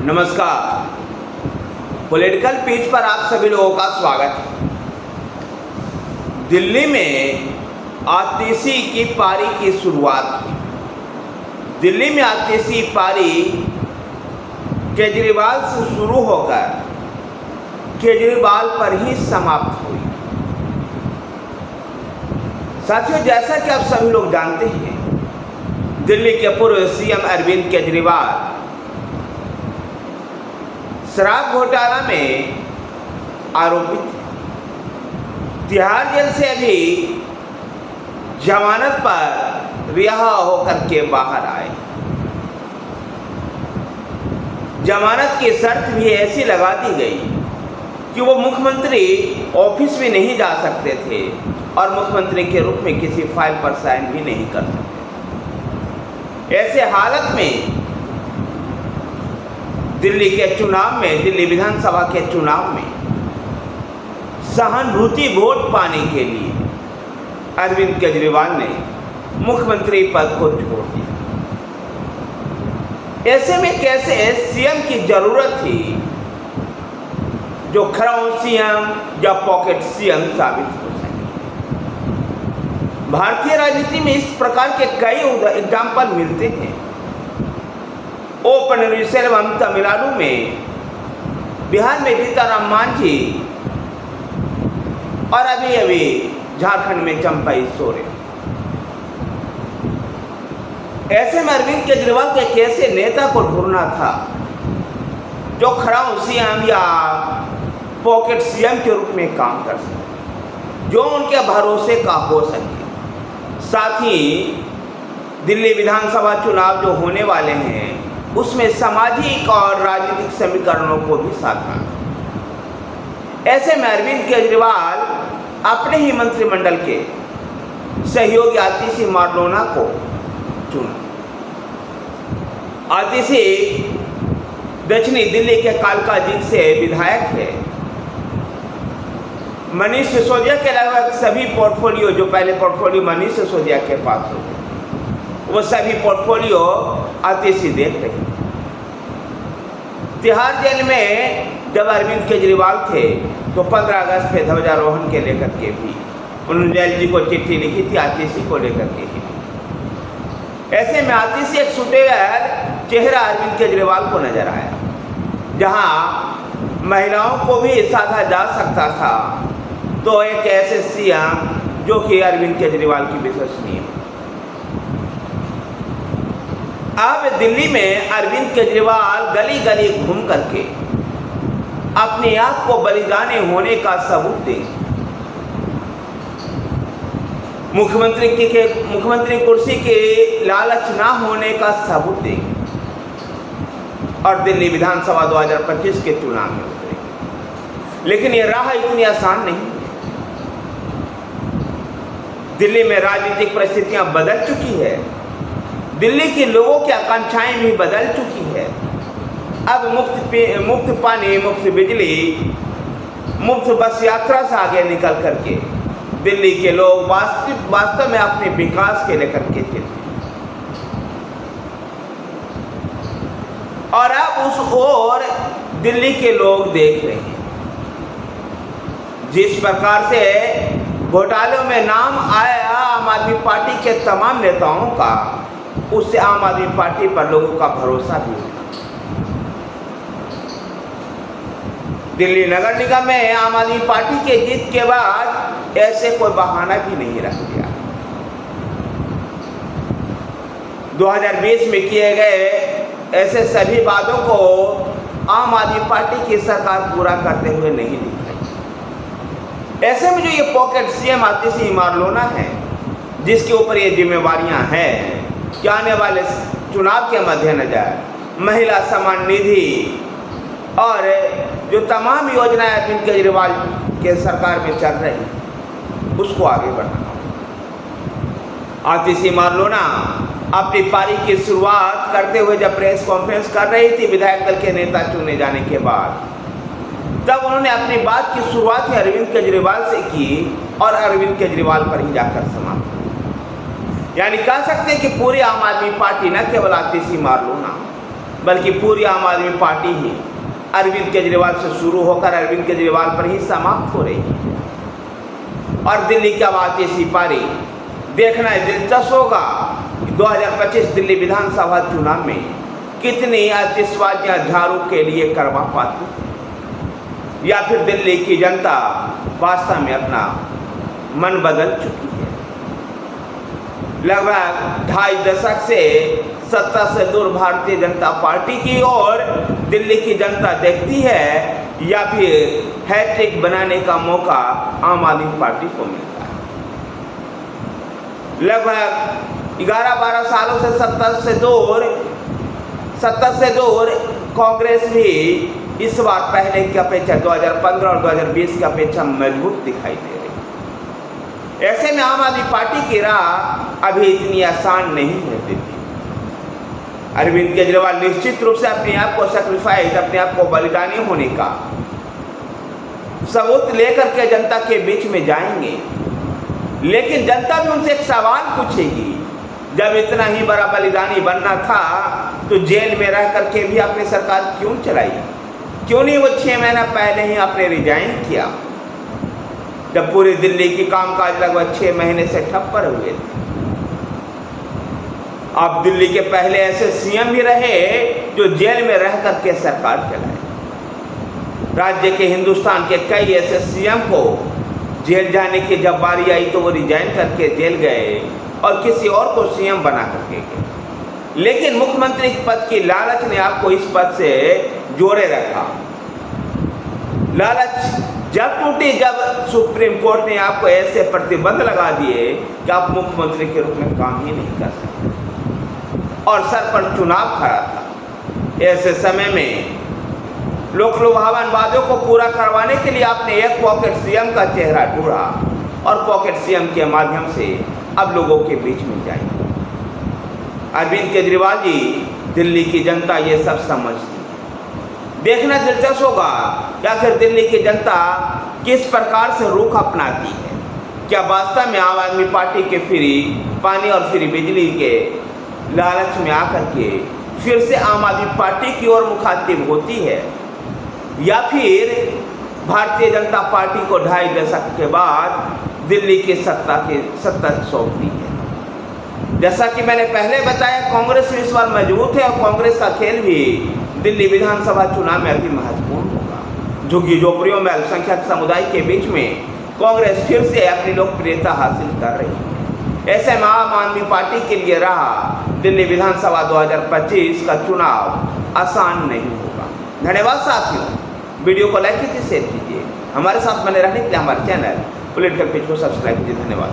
नमस्कार। Political pitch पर आप सभी लोगों का स्वागत है। दिल्ली में आतिशी की पारी की शुरुआत हुई। दिल्ली में आतिशी पारी केजरीवाल से शुरू होकर केजरीवाल पर ही समाप्त हुई। साथियों, जैसा कि आप सभी लोग जानते हैं, दिल्ली के पूर्व सीएम अरविंद केजरीवाल शराब घोटाला में आरोपित थे। तिहाड़ जेल से अभी जमानत पर रिहा होकर के बाहर आए। जमानत की शर्त भी ऐसी लगा दी गई कि वो मुख्यमंत्री ऑफिस भी नहीं जा सकते थे और मुख्यमंत्री के रूप में किसी फाइल पर साइन भी नहीं कर सकते। ऐसे हालत में दिल्ली के चुनाव में, दिल्ली विधानसभा के चुनाव में सहानुभूति वोट पाने के लिए अरविंद केजरीवाल ने मुख्यमंत्री पद को छोड़ दिया। ऐसे में कैसे सीएम की जरूरत थी जो खराउ सीएम या पॉकेट सीएम साबित हो सके। भारतीय राजनीति में इस प्रकार के कई एग्जाम्पल मिलते हैं। ओ पन्नीरसेल्वम तमिलनाडु में, बिहार में जीतनराम मांझी और अभी झारखंड में चंपई सोरेन। ऐसे में अरविंद केजरीवाल को एक ऐसे नेता को ढूंढना था जो खराउ सीएम या पॉकेट सीएम के रूप में काम कर सके, जो उनके भरोसे का हो सके। साथ ही दिल्ली विधानसभा चुनाव जो होने वाले हैं उसमें सामाजिक और राजनीतिक समीकरणों को भी साधना। ऐसे में अरविंद केजरीवाल अपने ही मंत्रिमंडल के सहयोगी आतिशी मारलोना को चुना। आतिशी दक्षिणी दिल्ली के कालकाजी से विधायक है। मनीष सिसोदिया के लगभग सभी पोर्टफोलियो, जो पहले पोर्टफोलियो मनीष सिसोदिया के पास होते, वो सभी पोर्टफोलियो आतिशी देख रही। तिहाड़ जेल में जब अरविंद केजरीवाल थे तो 15 अगस्त पे ध्वजारोहण के लेकर के भी उन्होंने जेल जी को चिट्ठी लिखी थी, आतिशी को लेकर के ही। ऐसे में आतिशी एक सुटेर चेहरा अरविंद केजरीवाल को नजर आया, जहां महिलाओं को भी साधा जा सकता था, तो एक ऐसे सीएम जो कि अरविंद केजरीवाल की विश्वसनीय। अब दिल्ली में अरविंद केजरीवाल गली गली घूम करके अपने आप को बलिदानी होने का सबूत दें। मुख्यमंत्री कुर्सी के लालच ना होने का सबूत दें और दिल्ली विधानसभा 2025 के चुनाव में उतरे। लेकिन ये राह इतनी आसान नहीं है। दिल्ली में राजनीतिक परिस्थितियां बदल चुकी है। दिल्ली के लोगों की आकांक्षाएं भी बदल चुकी है। अब मुफ्त पानी, मुफ्त बिजली, मुफ्त बस यात्रा से आगे निकल करके दिल्ली के लोग वास्तव में अपने विकास के लेकर के चलते। और अब उस ओर दिल्ली के लोग देख रहे हैं। जिस प्रकार से घोटालों में नाम आया आम आदमी पार्टी के तमाम नेताओं का, उससे आम आदमी पार्टी पर लोगों का भरोसा भी उठा। दिल्ली नगर निगम में आम आदमी पार्टी के जीत के बाद ऐसे कोई बहाना भी नहीं रख दिया। 2020 में किए गए ऐसे सभी वादों को आम आदमी पार्टी की सरकार पूरा करते हुए नहीं दिख रही। ऐसे में जो ये पॉकेट सीएम आतिशी मारलोना है, जिसके ऊपर ये जिम्मेवारियां हैं कि आने वाले चुनाव के मद्देनजर महिला सम्मान निधि और जो तमाम योजनाएं अरविंद केजरीवाल के सरकार में चल रही, उसको आगे बढ़ाना। आतिशी मारलोना अपनी पारी की शुरुआत करते हुए जब प्रेस कॉन्फ्रेंस कर रही थी विधायक दल के नेता चुने जाने के बाद, तब उन्होंने अपनी बात की शुरुआत ही अरविंद केजरीवाल से की और अरविंद केजरीवाल पर ही जाकर समाप्त। यानी कह सकते हैं कि पूरी आम आदमी पार्टी न केवल आतिशी मारलोना बल्कि पूरी आम आदमी पार्टी ही अरविंद केजरीवाल से शुरू होकर अरविंद केजरीवाल पर ही समाप्त हो रही है। और दिल्ली की आवाज ऐसी पारी देखना दिलचस्प होगा कि 2025 दिल्ली विधानसभा चुनाव में कितनी आतिशबाजियां झाड़ू के लिए करवा पाती, या फिर दिल्ली की जनता वास्तव में अपना मन बदल चुकी है। लगभग 2.5 दशक से सत्ता से दूर भारतीय जनता पार्टी की ओर दिल्ली की जनता देखती है, या फिर हैट्रिक बनाने का मौका आम आदमी पार्टी को मिलता है। लगभग 11-12 सालों से सत्ता से दूर कांग्रेस भी इस बार पहले की अपेक्षा 2015 और 2020 की अपेक्षा मजबूत दिखाई दे रही। ऐसे में आम आदमी पार्टी की राह अभी इतनी आसान नहीं है दिल्ली। अरविंद केजरीवाल निश्चित रूप से अपने आप को सैक्रिफाइस, अपने आप को बलिदानी होने का सबूत लेकर के जनता के बीच में जाएंगे, लेकिन जनता भी उनसे एक सवाल पूछेगी, जब इतना ही बड़ा बलिदानी बनना था तो जेल में रह करके भी आपने सरकार क्यों चलाई? क्यों नहीं वो 6 महीना पहले ही आपने रिजाइन किया, जब पूरी दिल्ली की कामकाज लगभग 6 महीने से ठप पर हुए थे? आप दिल्ली के पहले ऐसे सीएम भी रहे जो जेल में रह करके सरकार चलाए। राज्य के हिंदुस्तान के कई ऐसे सीएम को जेल जाने की जब बारी आई तो वो रिजाइन करके जेल गए और किसी और को सीएम बना करके गए। लेकिन मुख्यमंत्री पद की लालच ने आपको इस पद से जोड़े रखा। लालच जब टूटी, जब सुप्रीम कोर्ट ने आपको ऐसे प्रतिबंध लगा दिए कि आप मुख्यमंत्री के रूप में काम ही नहीं कर सकते और सर पर चुनाव खड़ा था। ऐसे समय में लोकलुभावन वादों को पूरा करवाने के लिए आपने एक पॉकेट सीएम का चेहरा ढूंढा और पॉकेट सीएम के माध्यम से अब लोगों के बीच में जाएंगे। अरविंद केजरीवाल जी, दिल्ली की जनता ये सब समझती है। देखना दिलचस्प होगा या फिर दिल्ली की जनता किस प्रकार से रुख अपनाती है। क्या वास्तव में आम आदमी पार्टी के फ्री पानी और फ्री बिजली के लालच में आकर के फिर से आम आदमी पार्टी की ओर मुखातिब होती है, या फिर भारतीय जनता पार्टी को 2.5 दशक के बाद दिल्ली की सत्ता सौंपती है? जैसा कि मैंने पहले बताया, कांग्रेस इस बार मजबूत है और कांग्रेस का खेल भी दिल्ली विधानसभा चुनाव में अति महत्वपूर्ण होगा। झुग्गी झोपड़ियों में अल्पसंख्यक समुदाय के बीच में कांग्रेस फिर से अपनी लोकप्रियता हासिल कर रही है। ऐसे में आम आदमी पार्टी के लिए रहा दिल्ली विधानसभा 2025 का चुनाव आसान नहीं होगा। धन्यवाद साथियों, वीडियो को लाइक कीजिए, शेयर कीजिए। हमारे साथ बने रहने के लिए हमारे चैनल पॉलिटिकल पेज को सब्सक्राइब कीजिए। धन्यवाद।